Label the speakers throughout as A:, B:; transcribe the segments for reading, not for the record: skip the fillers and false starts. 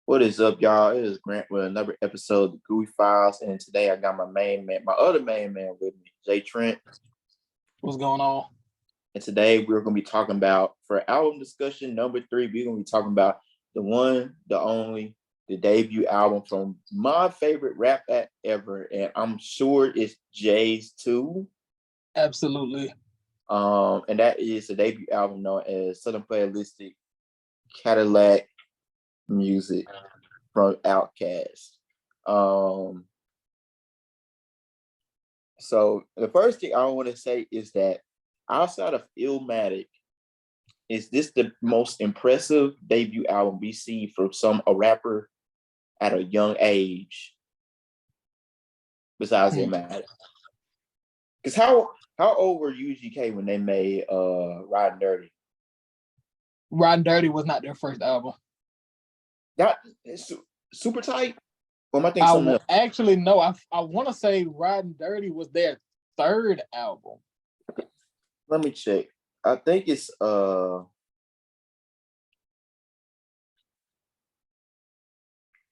A: What is up, y'all? It is Grant with another episode of the Groovy Files, and today I got my main man, my other main man with me, Jay Trent.
B: What's going on?
A: And today we're going to be talking about, for album discussion number 3, we're going to be talking about the one, the only, the debut album from my favorite rap act ever, and I'm sure it's Jay's too.
B: Absolutely.
A: And that is the debut album known as Southernplayalisticadillacmuzik from OutKast. So the first thing I want to say is that outside of Illmatic, is this the most impressive debut album we see from a rapper at a young age besides Illmatic? Because how old were UGK when they made Riding Dirty?
B: Riding Dirty was not their first album.
A: That Super Tight? Or am I thinking something else?
B: Actually, no. I want to say Riding Dirty was their third album.
A: Let me check. I think it's for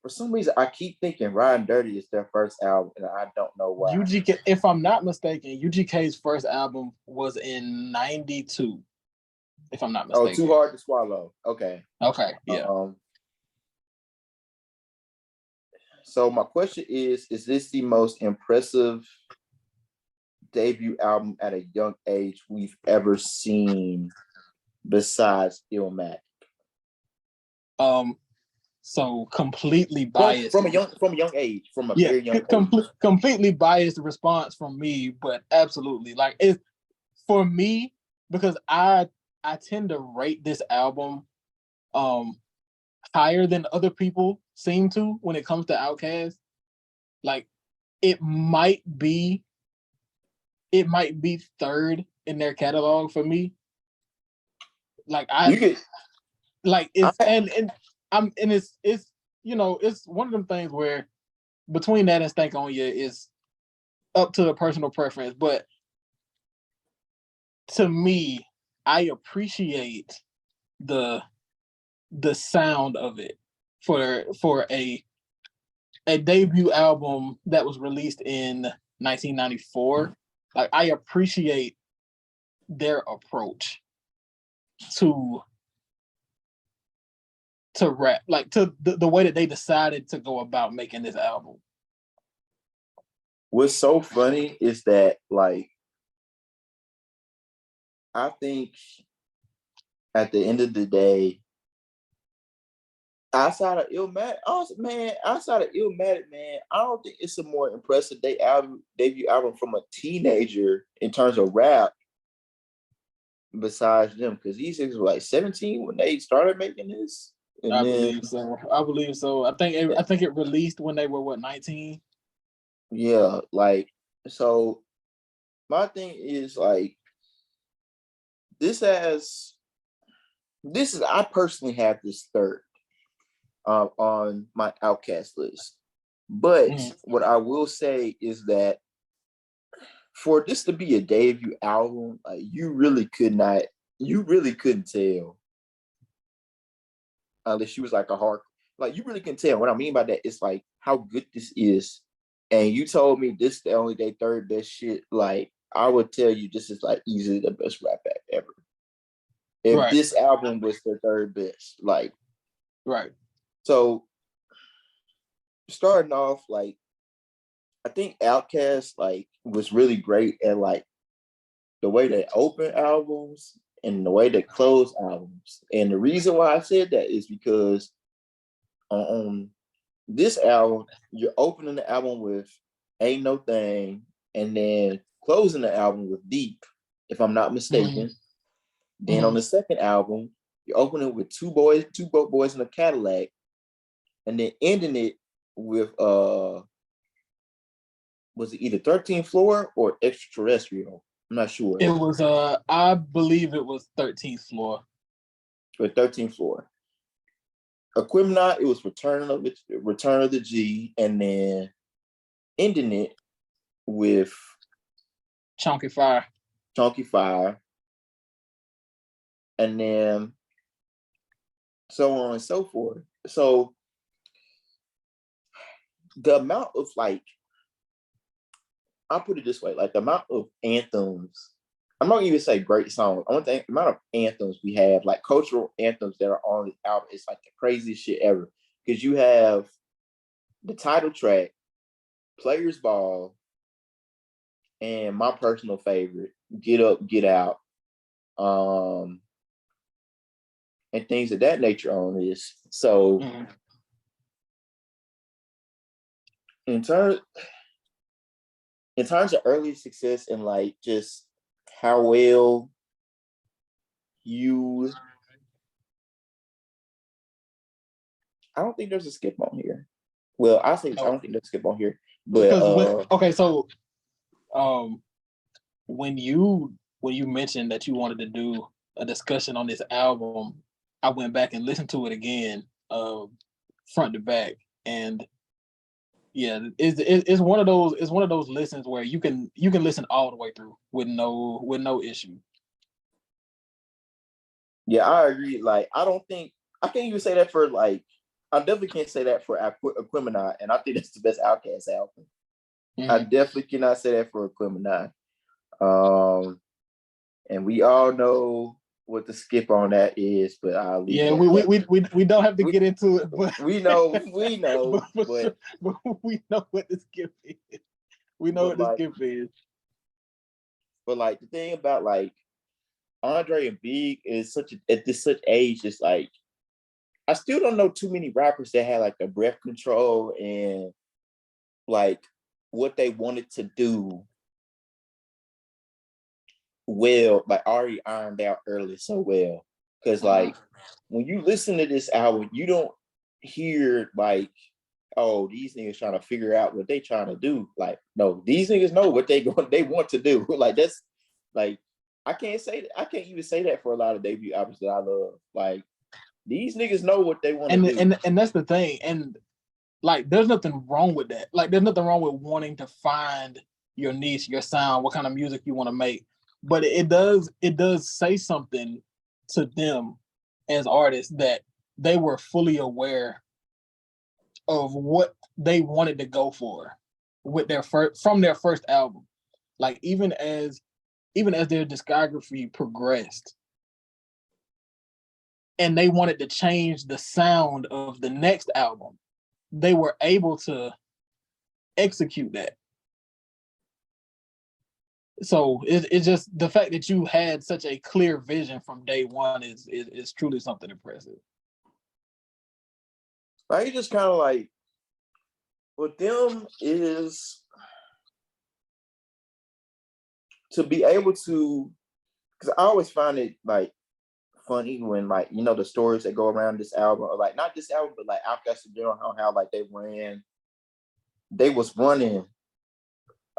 A: some reason I keep thinking Riding Dirty is their first album, and I don't know why.
B: UGK, if I'm not mistaken, UGK's first album was in '92. If I'm not mistaken.
A: Oh, Too Hard to Swallow. Okay.
B: Okay. Yeah.
A: So my question is this the most impressive debut album at a young age we've ever seen besides Illmatic?
B: So completely biased
A: from a young age, very young age.
B: Completely biased response from me, but absolutely, like, it's for me, because I tend to rate this album higher than other people seem to when it comes to OutKast. Like, it might be third in their catalog for me. Like, it's you know, it's one of them things where between that and Stank on You is up to a personal preference, but to me, I appreciate the sound of it for a debut album that was released in 1994. Like, I appreciate their approach to rap, like to the way that they decided to go about making this album.
A: What's so funny is that, like, I think at the end of the day, outside of Illmatic, man, I don't think it's a more impressive debut album from a teenager in terms of rap besides them, because these things were like 17 when they started making this.
B: I believe so. I think it released when they were 19.
A: Yeah, like, so my thing is, like, I personally have this third on my OutKast list. But what I will say is that for this to be a debut album, like, you really couldn't tell unless you was like a hard, like, you really couldn't tell. What I mean by that is, like, how good this is. And you told me this is the only their third best shit, like, I would tell you this is like easily the best rap act ever. If this album was their third best, like,
B: right.
A: So starting off, like, I think OutKast, like, was really great at, like, the way they open albums and the way they close albums. And the reason why I said that is because on this album, you're opening the album with Ain't No Thing, and then closing the album with Deep, if I'm not mistaken. Then on the second album, you're opening with two boys in a Cadillac, and then ending it with was it either 13th Floor or Extraterrestrial? I'm not sure.
B: It was I believe it was 13th Floor.
A: Or 13th Floor. Equipment, it was Return of the G, and then ending it with
B: Chunky Fire.
A: And then so on and so forth. so the amount of like, I'll put it this way, like the amount of anthems, I'm not even say great songs. I want the amount of anthems we have, like cultural anthems that are on the album. It's like the craziest shit ever. Because you have the title track, Players Ball, and my personal favorite, Get Up, Get Out, and things of that nature on this. So in terms of early success and like just how well you, I don't think there's a skip on here. Well, I say I don't think there's a skip on here, but
B: okay, so when you mentioned that you wanted to do a discussion on this album, I went back and listened to it again, front to back, and yeah, it's one of those listens where you can listen all the way through with no issue.
A: Yeah, I agree. Like, I don't think I can't even say that for like, I definitely can't say that for Aquemini, and I think that's the best OutKast album. I definitely cannot say that for Aquemini. And we all know what the skip on that is, but I'll leave.
B: Yeah, we don't have to get into it, but
A: we know, but
B: we know what the skip is. We know what the skip is.
A: But like the thing about like Andre and Big is at this such age, it's like I still don't know too many rappers that had like the breath control and like what they wanted to do well, like already ironed out early so well. Because like when you listen to this album, you don't hear like, oh, these niggas trying to figure out what they trying to do. Like, no, these niggas know what they want to do. Like that's like I can't even say that for a lot of debut albums that I love. Like these niggas know what they want to do.
B: And that's the thing. And like there's nothing wrong with that. Like there's nothing wrong with wanting to find your niche, your sound, what kind of music you want to make. But it does say something to them as artists that they were fully aware of what they wanted to go for with from their first album. Like even as their discography progressed and they wanted to change the sound of the next album, they were able to execute that. So it's just the fact that you had such a clear vision from day one is truly something impressive.
A: Like you just kind of like with them is to be able to, because I always find it like funny when like the stories that go around this album, or like not this album, but like OutKast in general, how like they was running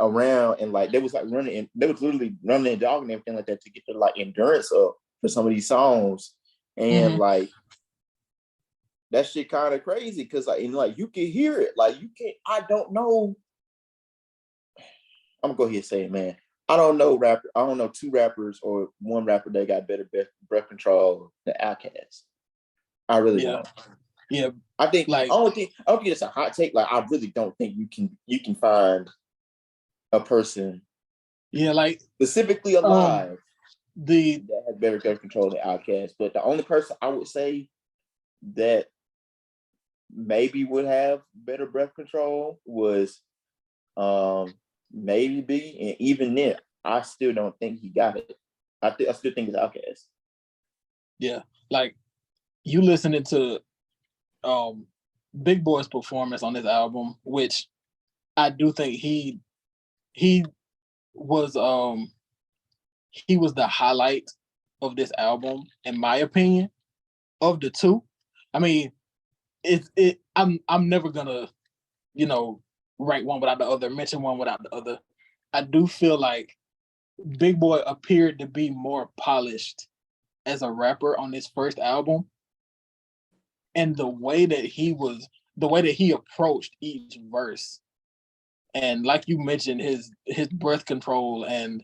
A: around and like they was like running and they was literally running and jogging and everything like that to get the like endurance up for some of these songs. And like that shit kind of crazy because like like you can hear it. Like you can't, I don't know. I'm gonna go ahead and say it, man. I don't know two rappers or one rapper that got better breath control than OutKast. I really don't.
B: Yeah.
A: I think like I don't think it's a hot take. Like I really don't think you can find a person,
B: like
A: specifically alive, that has better breath control than OutKast. But the only person I would say that maybe would have better breath control was maybe B, and even then, I still don't think he got it. I still think it's OutKast.
B: Yeah, like you listening to Big Boy's performance on this album, which I do think he was the highlight of this album, in my opinion, of the two. I mean, I'm never gonna, rank one without the other, mention one without the other. I do feel like Big Boy appeared to be more polished as a rapper on this first album. And the way that he approached each verse. And like you mentioned, his breath control and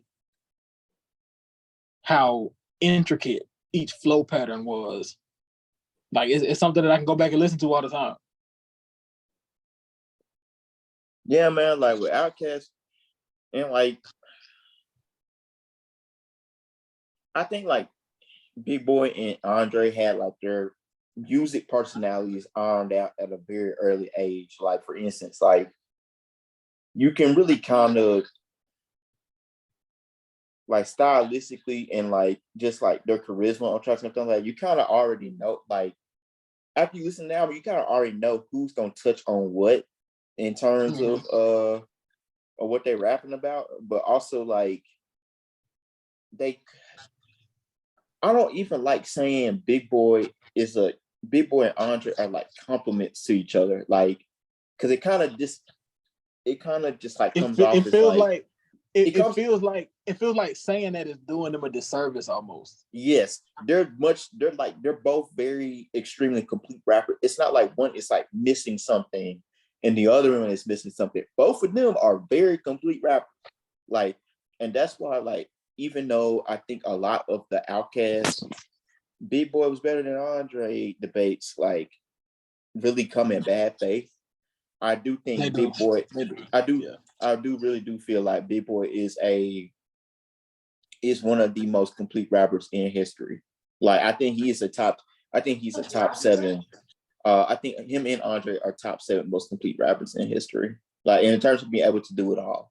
B: how intricate each flow pattern was. Like it's something that I can go back and listen to all the time.
A: Yeah, man. Like with OutKast, and like I think like Big Boy and Andre had like their music personalities ironed out at a very early age. Like for instance, like you can really kind of like stylistically and like just like their charisma on tracks and stuff like you kind of already know like after you listen now, you kind of already know who's gonna touch on what in terms of what they're rapping about, but also like they I don't even like saying Big Boy and Andre are like compliments to each other, like because it kind of just like comes
B: It
A: off as
B: feels
A: like
B: like
A: it comes
B: it feels like saying that is doing them a disservice almost.
A: yes, they're both very extremely complete rappers. It's not like one is like missing something and the other one is missing something. Both of them are very complete rappers. Like, and that's why like even though I think a lot of the OutKast Big Boy was better than Andre debates like really come in bad faith. I do think Big Boy I do
B: Yeah.
A: I do really do feel like Big Boy is one of the most complete rappers in history. Like I think he's a top seven. I think him and Andre are top seven most complete rappers in history. Like in terms of being able to do it all.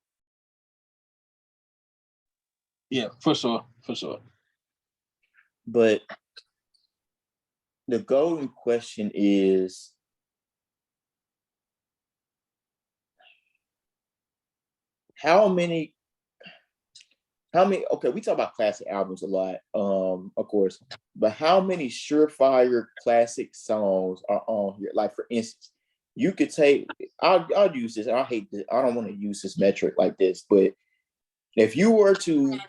B: Yeah, for sure. For sure.
A: But the golden question is how many okay, we talk about classic albums a lot, of course, but how many surefire classic songs are on here? Like for instance, you could take I'll use this, I hate this, I don't want to use this metric like this, but if you were to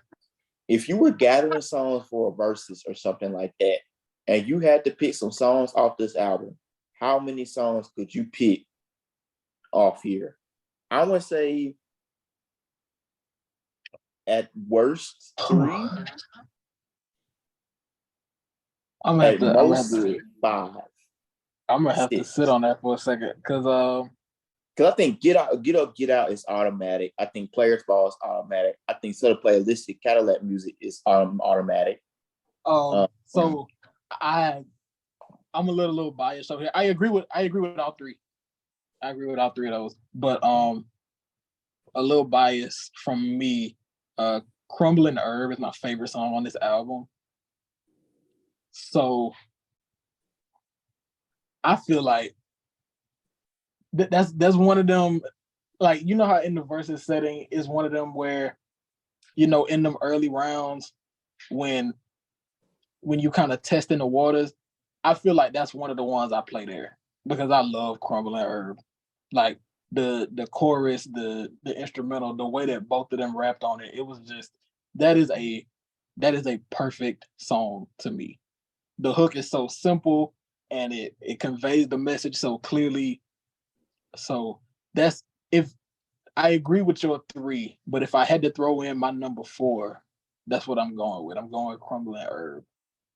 A: if you were gathering songs for a verses or something like that, and you had to pick some songs off this album, how many songs could you pick off here? I would say at worst 3, at most 5.
B: I'm gonna have to
A: 6.
B: sit on that for a second because
A: Because I think Get Out is automatic. I think Players Ball is automatic. I think Southernplayalistic Cadillac Music is automatic.
B: so I'm a little biased over here. I agree with all three. I agree with all three of those. But a little bias from me. Crumbling Herb is my favorite song on this album. So I feel like that's one of them, like you know how in the versus setting is one of them where, you know, in them early rounds when you kind of test in the waters, I feel like that's one of the ones I play there because I love Crumbling Herb. Like the chorus, the instrumental, the way that both of them rapped on it, it was just that is a perfect song to me. The hook is so simple and it conveys the message so clearly. So that's if I agree with your 3, but if I had to throw in my number 4, that's what I'm going with. I'm going with Crumbling Herb.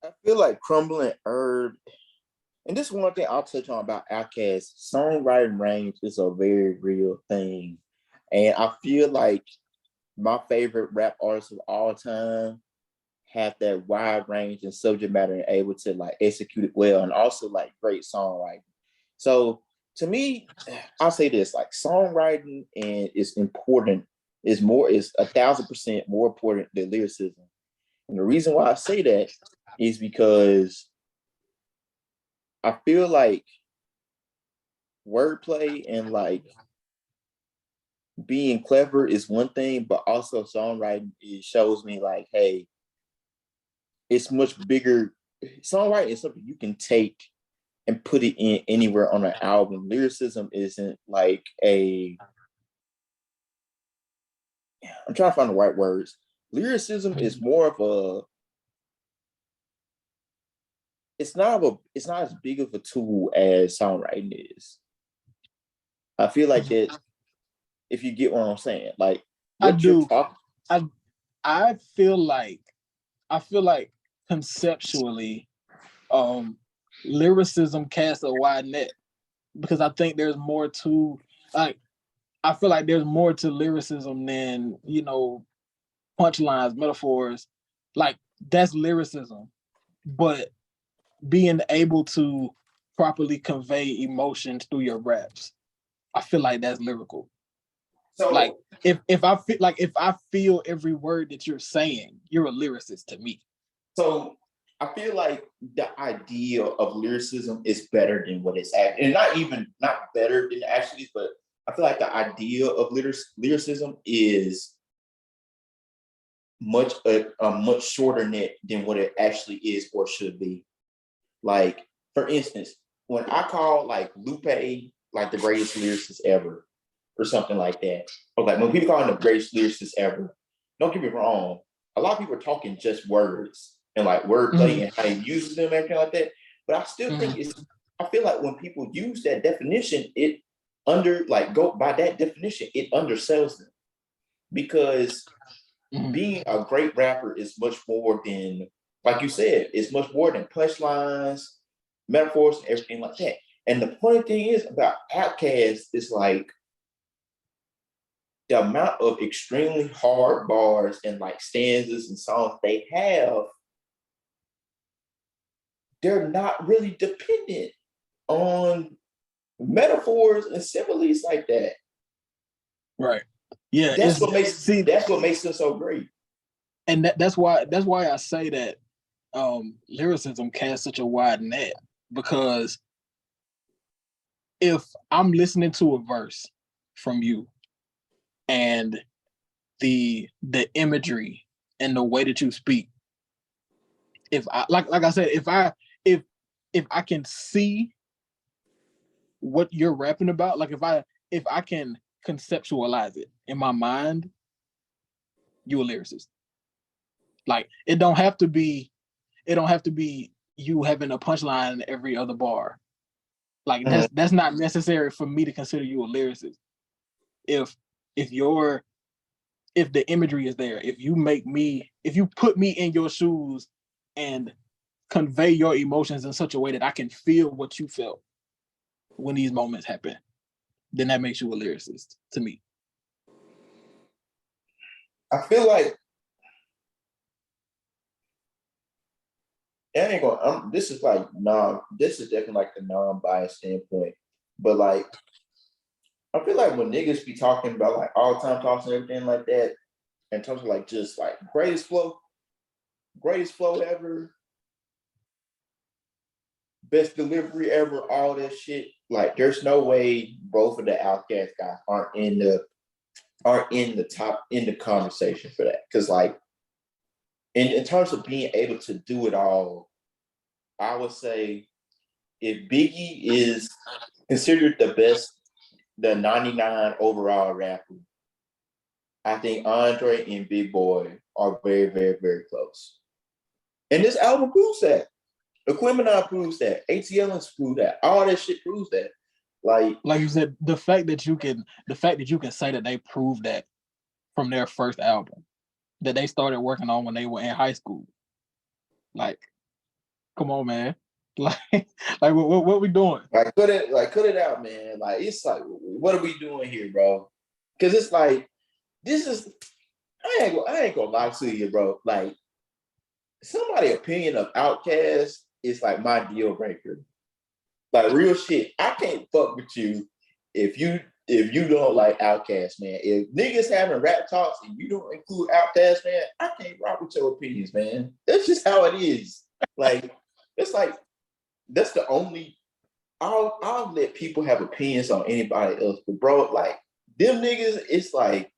A: I feel like Crumbling Herb, and this is one thing I'll touch on about OutKast. Songwriting range is a very real thing, and I feel like my favorite rap artists of all time have that wide range and subject matter and able to like execute it well, and also like great songwriting. So to me, I'll say this: like songwriting and is important is 1,000% more important than lyricism. And the reason why I say that is because I feel like wordplay and like being clever is one thing, but also songwriting, it shows me like, hey, it's much bigger. Songwriting is something you can take and put it in anywhere on an album. Lyricism isn't like I'm trying to find the right words. Lyricism is more of a it's not as big of a tool as songwriting is. I feel like that if you get what I'm saying, like what you're talking.
B: I feel like conceptually, lyricism casts a wide net because I think there's more to like. I feel like there's more to lyricism than punchlines, metaphors. Like that's lyricism, but being able to properly convey emotions through your raps, I feel like that's lyrical.
A: So
B: like if I feel every word that you're saying, you're a lyricist to me.
A: So I feel like the idea of lyricism is better than what it's actually, and not better than actually, but I feel like the idea of lyricism is a much shorter net than what it actually is or should be. Like, for instance, when I call like Lupe like the greatest lyricist ever, or something like that, or like when people call him the greatest lyricist ever, don't get me wrong, a lot of people are talking just words and like wordplay and how he uses them, everything like that. But I still think I feel like when people use that definition, it go by that definition, it undersells them because being a great rapper is much more than, like you said, it's much more than punchlines, metaphors, and everything like that. And the funny thing is about OutKast is like the amount of extremely hard bars and like stanzas and songs they have, they're not really dependent on metaphors and similes like that.
B: Right. Yeah.
A: That's what makes them so great.
B: And that's why I say that lyricism casts such a wide net, because if I'm listening to a verse from you and the imagery and the way that you speak, if I like I said, if I can see what you're rapping about, like if I can conceptualize it in my mind, you a lyricist. Like it don't have to be you having a punchline in every other bar. Like that's not necessary for me to consider you a lyricist. If the imagery is there, if you put me in your shoes and convey your emotions in such a way that I can feel what you felt when these moments happen, then that makes you a lyricist to me.
A: I feel like this is definitely like the non-biased standpoint, but like I feel like when niggas be talking about like all time talks and everything like that, in terms of like just like greatest flow ever, best delivery ever, all that shit. Like, there's no way both of the OutKast guys aren't in the conversation for that. Because like, in terms of being able to do it all, I would say if Biggie is considered the best, the 99 overall rapper, I think Andre and Big Boy are very, very, very close. And this album proves that. Equimini proves that. ATL proves that. All that shit proves that. Like
B: you said, the fact that you can say that they proved that from their first album that they started working on when they were in high school. Like, come on, man. Like what we doing?
A: Like, cut it out, man. Like, it's like, what are we doing here, bro? Because it's like, this is, I ain't gonna lie to you, bro. Like, somebody's opinion of OutKast is like my deal breaker. Like, real shit. I can't fuck with you if you don't like OutKast, man. If niggas having rap talks and you don't include OutKast, man, I can't rock with your opinions, man. That's just how it is. Like, it's like, that's the only, I'll let people have opinions on anybody else, but bro, like, them niggas, it's like,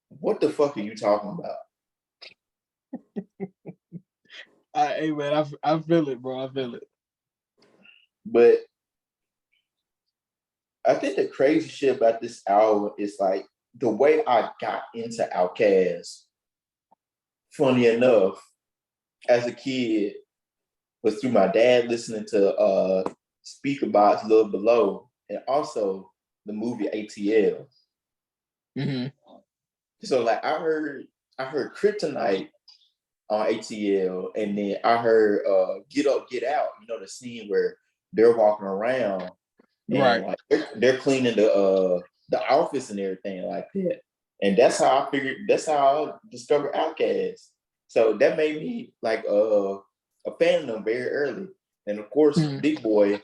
A: what the fuck are you talking about?
B: Hey man, I feel it, bro. I feel it.
A: But I think the crazy shit about this album is like the way I got into OutKast. Funny enough, as a kid, was through my dad listening to Speaker Box Love Below, and also the movie ATL.
B: Mm-hmm.
A: So like I heard Kryptonite on ATL, and then I heard "Get Up, Get Out." You know the scene where they're walking around and
B: Right.
A: like they're cleaning the office and everything like that. And that's how I figured. That's how I discovered OutKast. So that made me like a fan of them very early. And of course, Big Boy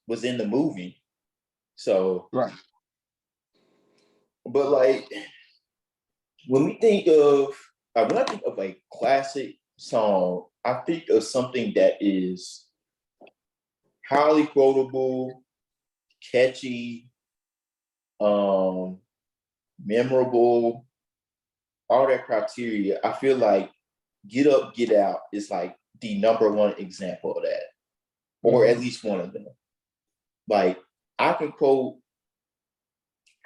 A: was in the movie. So,
B: Right.
A: but like when we think of when I think of a classic song, I think of something that is highly quotable, catchy, memorable, all that criteria. I feel like Get Up, Get Out is like the number one example of that, or at least one of them. Like I can quote,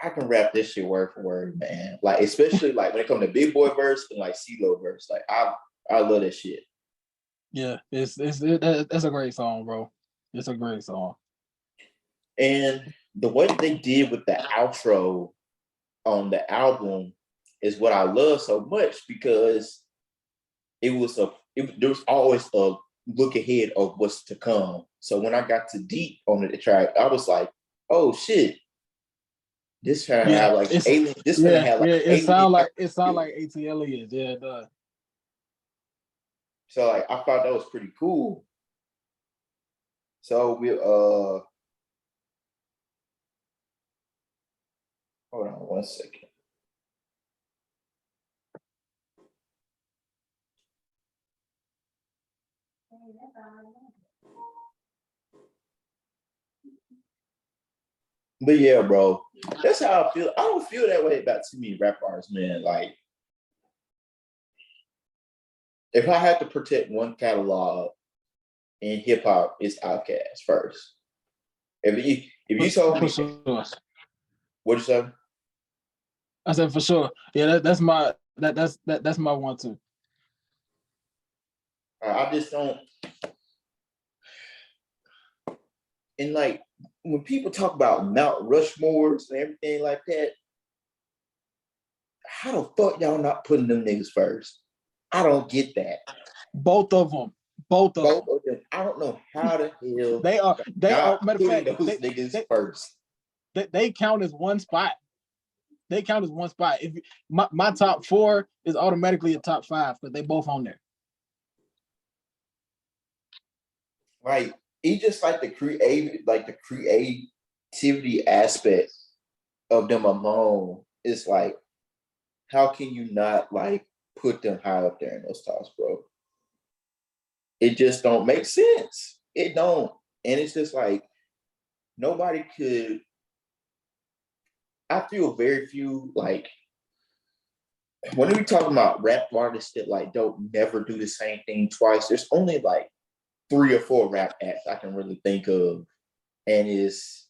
A: I can rap this shit word for word, man. Like especially like when it comes to Big Boy verse and like CeeLo verse, like I love that shit.
B: Yeah, that's a great song, bro. It's a great song.
A: And the way that they did with the outro on the album is what I love so much because there was always a look ahead of what's to come. So when I got to deep on the track, I was like, oh shit, this trying to have like alien. This gonna have like
B: it
A: alien.
B: sound like ATL is. Yeah, it does.
A: So like I thought that was pretty cool. So we hold on one second. But yeah, bro, that's how I feel. I don't feel that way about too many rap artists, man. Like, if I had to protect one catalog in hip hop, it's OutKast first. If you told me,
B: sure.
A: what'd you say?
B: I said for sure. Yeah, that's my one too.
A: I just don't. And like when people talk about Mount Rushmores and everything like that, how the fuck y'all not putting them niggas first? I don't get that.
B: Both of them. Both of them.
A: I don't know how the hell
B: They are.
A: not
B: Matter of
A: putting
B: fact,
A: those niggas first.
B: They count as one spot. They count as one spot. If my top four is automatically a top five because they both on there.
A: Right. It's just like the creativity aspect of them alone is like, how can you not like put them high up there in those tops, bro? It just don't make sense. It don't. And it's just like nobody could. I feel very few like when we talking about rap artists that like don't never do the same thing twice. There's only like 3 or 4 rap acts I can really think of, and is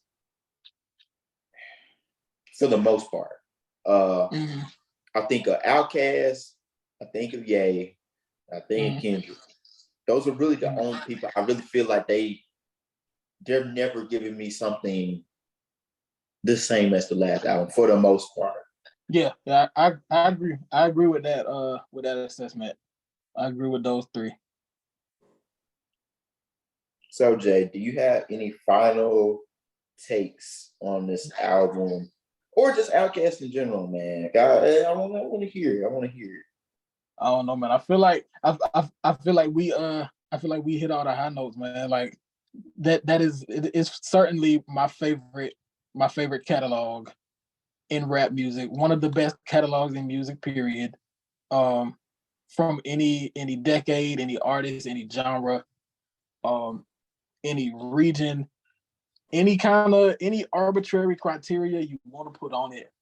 A: for the most part. I think of OutKast, I think of Ye, I think of Kendrick. Those are really the only people I really feel like they're never giving me something the same as the last album for the most part.
B: Yeah, I agree. I agree with that assessment. I agree with those 3.
A: So Jay, do you have any final takes on this album or just OutKast in general, man? God, I want to hear it. I want to hear it.
B: I don't know, man. I feel like we hit all the high notes, man. Like that is it's certainly my favorite catalog in rap music. One of the best catalogs in music, period. From any decade, any artist, any genre, any region, any arbitrary criteria you want to put on it,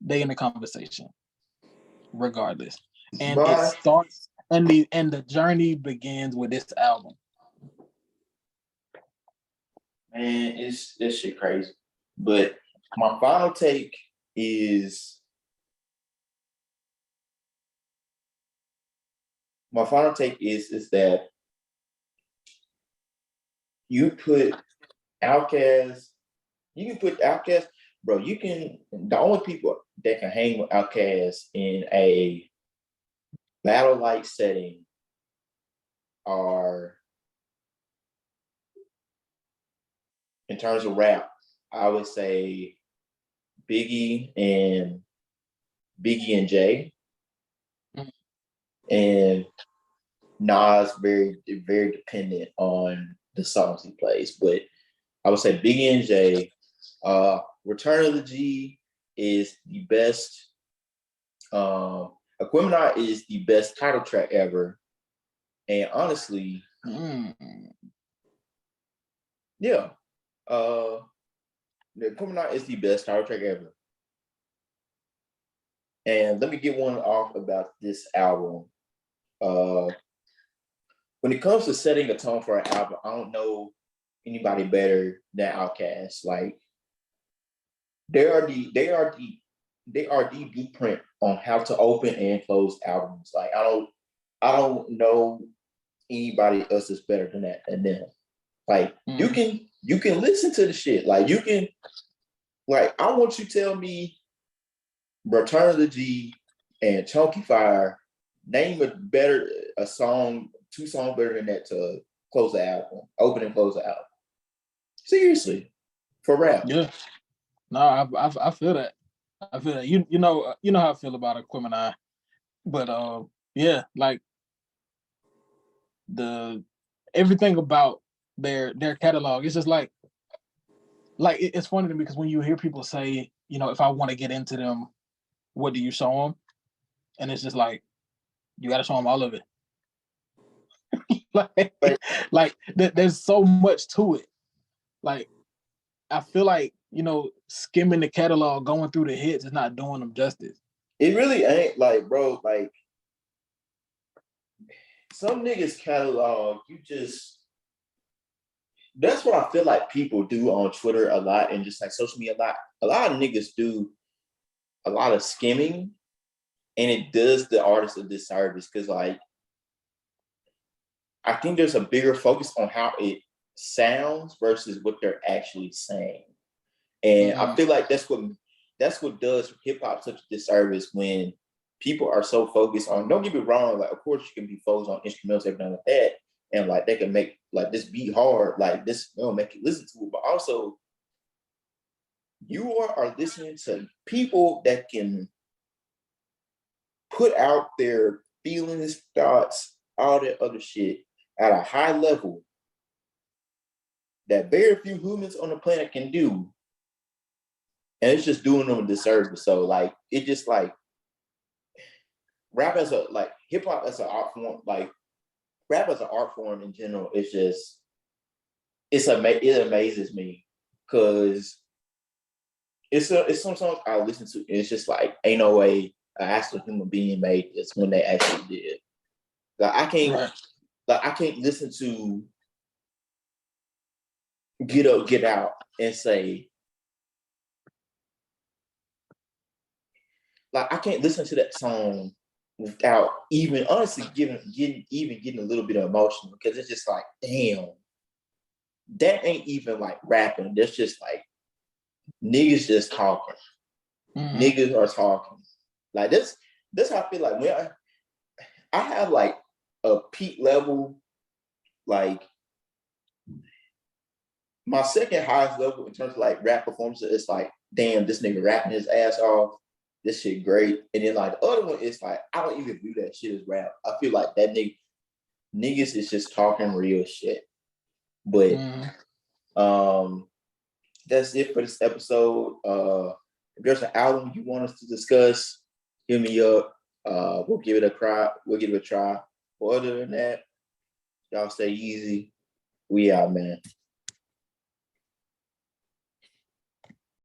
B: they in the conversation, regardless. And it starts and the journey begins with this album.
A: Man, it's this shit crazy. But my final take is that you put OutKast, bro. The only people that can hang with OutKast in a battle like setting are, in terms of rap, I would say Biggie and Jay, and Nas very dependent on the songs he plays, but I would say Biggie and Jay. Return of the G is the best. Aquemini is the best title track ever, and honestly, yeah, the Aquemini is the best title track ever. And let me get one off about this album. When it comes to setting a tone for an album, I don't know anybody better than OutKast. Like they are the blueprint on how to open and close albums. Like I don't know anybody else is better than that than them. Like you can listen to the shit. Like you can, like, I want you to tell me Return of the G and Chunky Fire, name a song, 2 songs better than that to close the album, open and close the album. Seriously, for rap.
B: Yeah. No, I feel that. I feel that. You know how I feel about Aquemini, but yeah, like the everything about their catalog. It's just like it's funny to me because when you hear people say, if I want to get into them, what do you show them? And it's just like you got to show them all of it. There's so much to it. Like I feel like skimming the catalog, going through the hits is not doing them justice.
A: It really ain't, like, bro, like some niggas catalog, that's what I feel like people do on Twitter a lot and just like social media a lot. A lot of niggas do a lot of skimming, and it does the artist a disservice because, like, I think there's a bigger focus on how it sounds versus what they're actually saying. And I feel like that's what does hip hop such a disservice when people are so focused on, don't get me wrong, like, of course you can be focused on instrumentals, everything like that, and like they can make like this beat hard, like this will make you listen to it, but also you are listening to people that can put out their feelings, thoughts, all that other shit at a high level that very few humans on the planet can do. And it's just doing them a disservice. So like, it just like rap as a, like hip hop as an art form, like rap as an art form in general, it's just, it amazes me because it's some songs I listen to and it's just like, ain't no way an actual human being made this when they actually did. Like I can't listen to Get Up, Get Out and say, like, I can't listen to that song without even honestly getting a little bit of emotion because it's just like, damn, that ain't even like rapping. That's just like niggas just talking. Niggas are talking. Like this how I feel like when I have like a peak level, like my second highest level in terms of like rap performances, it's like, damn, this nigga rapping his ass off. This shit great. And then like the other one is like, I don't even view that shit as rap. I feel like that niggas is just talking real shit. But that's it for this episode. If there's an album you want us to discuss, hit me up. We'll give it a try. But other than that, y'all stay easy. We out, man.